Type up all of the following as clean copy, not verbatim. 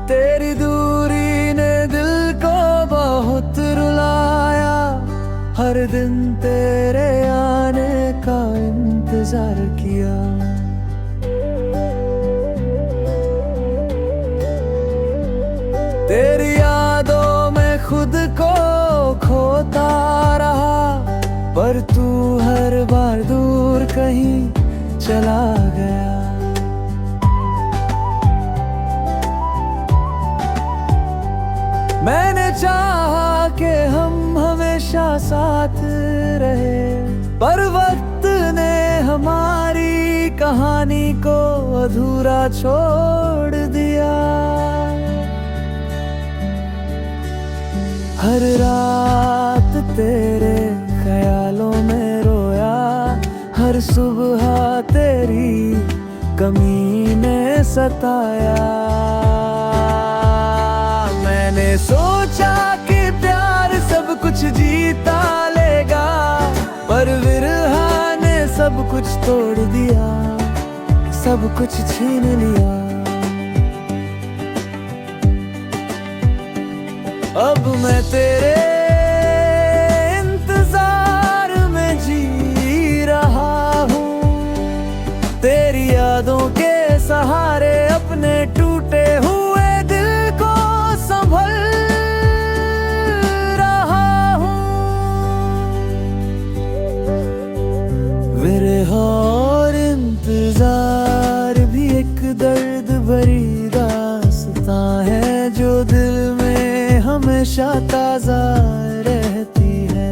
तेरी दूरी ने दिल को बहुत रुलाया, हर दिन तेरे आने का इंतजार किया। तेरी यादों में खुद को खोता रहा, पर तू हर बार दूर कहीं चला गया। मैंने चाहा कि हम हमेशा साथ रहे, पर वक्त ने हमारी कहानी को अधूरा छोड़ दिया। हर रात तेरे ख्यालों में रोया, हर सुबह तेरी कमी ने सताया। मैंने सोचा कि प्यार सब कुछ जीता लेगा, पर विरहा ने सब कुछ तोड़ दिया, सब कुछ छीन लिया। अब मैं तेरे इंतजार में जी रहा हूँ, तेरी यादों के सहारे अपने टूटे हुए दिल को संभल रहा हूँ। विरह और इंतजार भी एक दर्द भरी दास्तां है, जो दिल में हमेशा ताजा रहती है।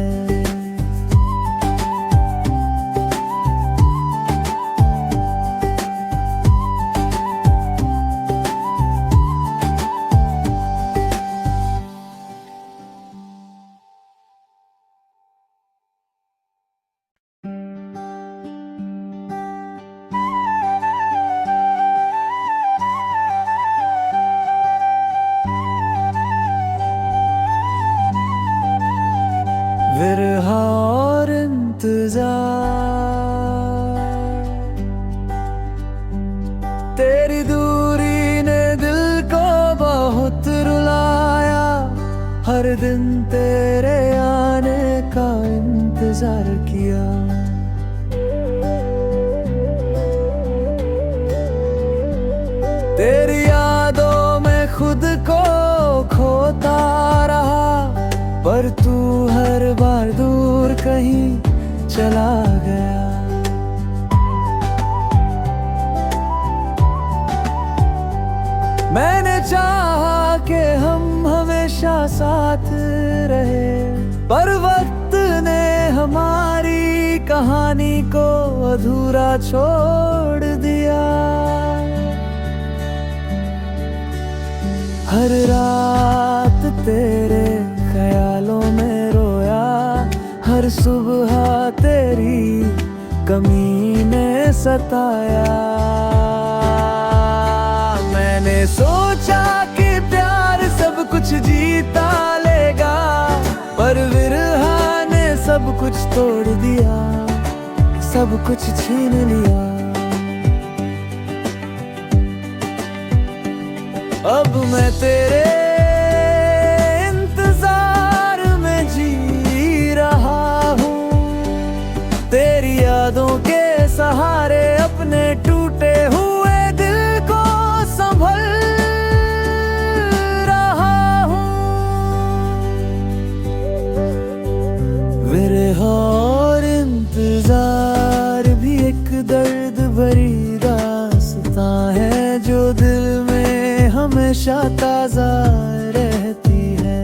विरह और इंतजार, तेरी दूरी ने दिल को बहुत रुलाया, हर दिन तेरे आने का इंतजार किया। तेरी यादों में खुद को खोता रहा, पर तू हर बार दूर कहीं चला गया। मैंने चाहा कि हम हमेशा साथ रहे, पर वक्त ने हमारी कहानी को अधूरा छोड़ दिया। हर रात तेरे ख्यालों में रोया, हर सुबह तेरी कमी ने सताया। मैंने सोचा कि प्यार सब कुछ जीता लेगा, पर विरहा ने सब कुछ तोड़ दिया, सब कुछ छीन लिया। अब मैं तेरे इंतजार में जी रहा हूँ, तेरी यादों के सहारे अपने टूटे हुए दिल को संभल रहा हूँ। विरह और इंतजार भी एक दर्द भरी दास्तां है, जो दिल में हमेशा ताजा रहती है।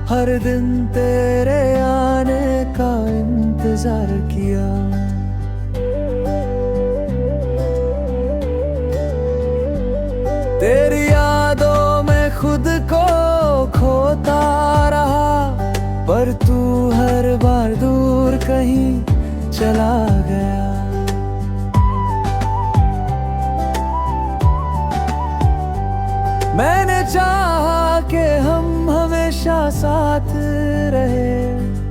हर दिन तेरे आने का इंतजार किया। तेरी यादों में खुद को खोता रहा, पर तू हर बार दूर कहीं चला गया। मैंने चाहा कि हम हमेशा साथ रहे,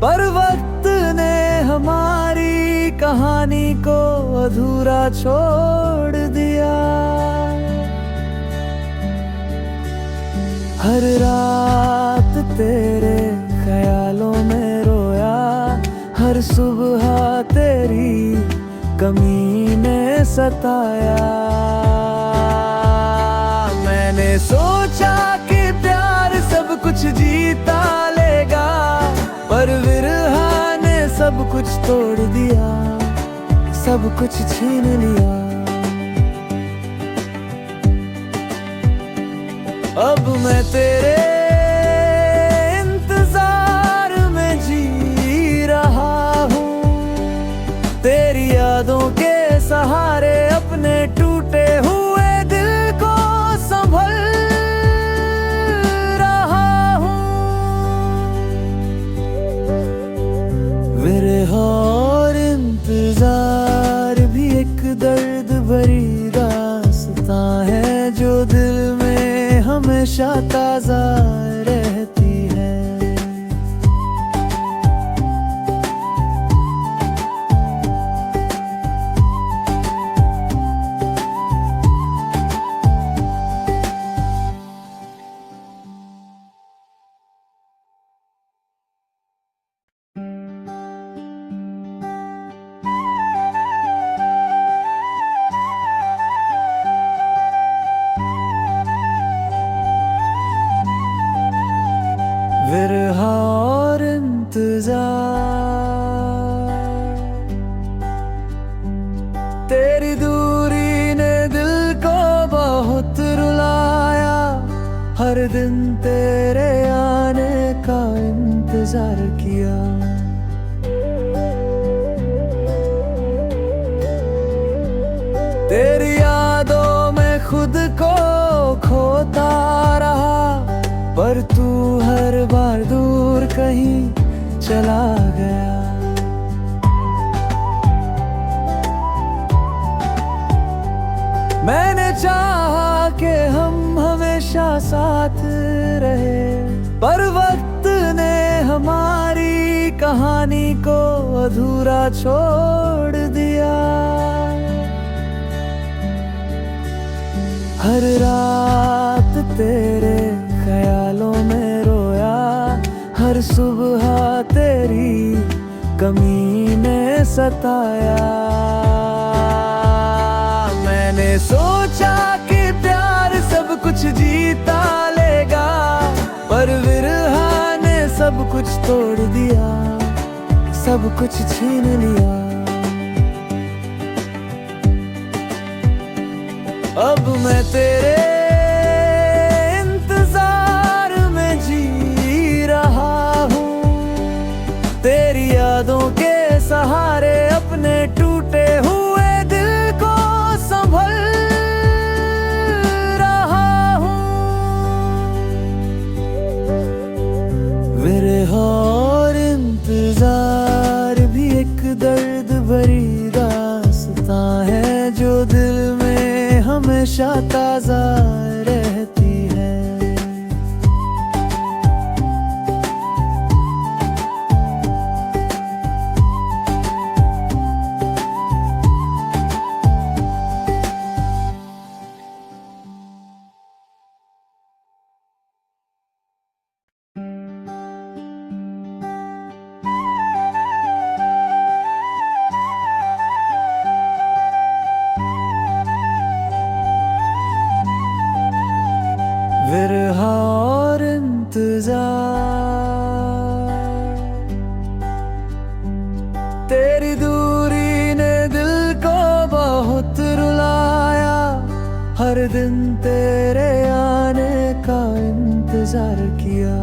पर वक्त ने हमारी कहानी को अधूरा छोड़ दिया। हर रात तेरे ख्यालों में रोया, हर सुबह तेरी कमी ने सताया। मैंने सोचा कि प्यार सब कुछ जीता लेगा, पर विरहा ने सब कुछ तोड़ दिया, सब कुछ छीन लिया। अब मैं तेरे इंतजार में जी रहा हूँ, तेरी यादों के सहारे अपने टूटे हुए दिल को संभल रहा हूँ। विरह और इंतजार भी एक दर्द भरी दास्तां है, जो दिल में हमेशा ताजा रहती है। विरहा और इंतजार, तेरी दूरी ने दिल को बहुत रुलाया, हर दिन तेरे आने का इंतजार किया। तेरी यादों में खुद को खोता रहा, पर तू हर बार दूर कहीं चला गया। मैंने चाहा कि हम हमेशा साथ रहे, पर वक्त ने हमारी कहानी को अधूरा छोड़ दिया। हर रात तेरे ख्यालों में रोया, हर सुबह तेरी कमी ने सताया। मैंने सोचा कि प्यार सब कुछ जीता लेगा, पर विरहा ने सब कुछ तोड़ दिया, सब कुछ छीन लिया। अब मैं तेरे इंतजार में जी रहा हूँ, तेरी यादों के सहारे अपने टूटे हुए दिल को संभल रहा हूँ। विरह और इंतजार भी एक दर्द भरी दास्तां है, जो दिल में हमेशा ताजा रहती है। विरहा और इंतजार, तेरी दूरी ने दिल को बहुत रुलाया, हर दिन तेरे आने का इंतजार किया।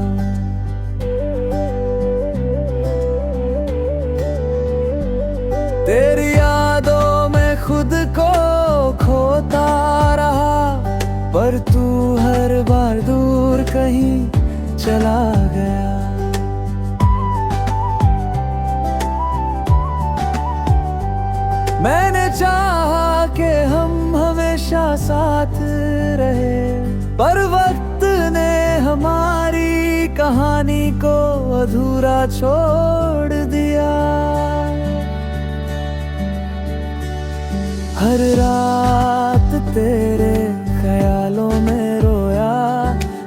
तेरी यादों में खुद को खोता रहा, पर तू हर बार दूर कहीं चला गया। मैंने चाहा कि हम हमेशा साथ रहे, पर वक्त ने हमारी कहानी को अधूरा छोड़ दिया। हर रात तेरे ख्यालों में रोया,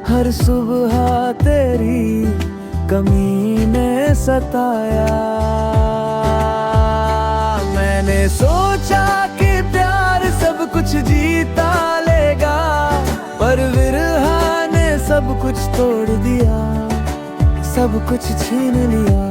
हर सुबह तेरी कमी ने सताया। मैंने सोचा कि प्यार सब कुछ जीता लेगा, पर विरह ने सब कुछ तोड़ दिया, सब कुछ छीन लिया।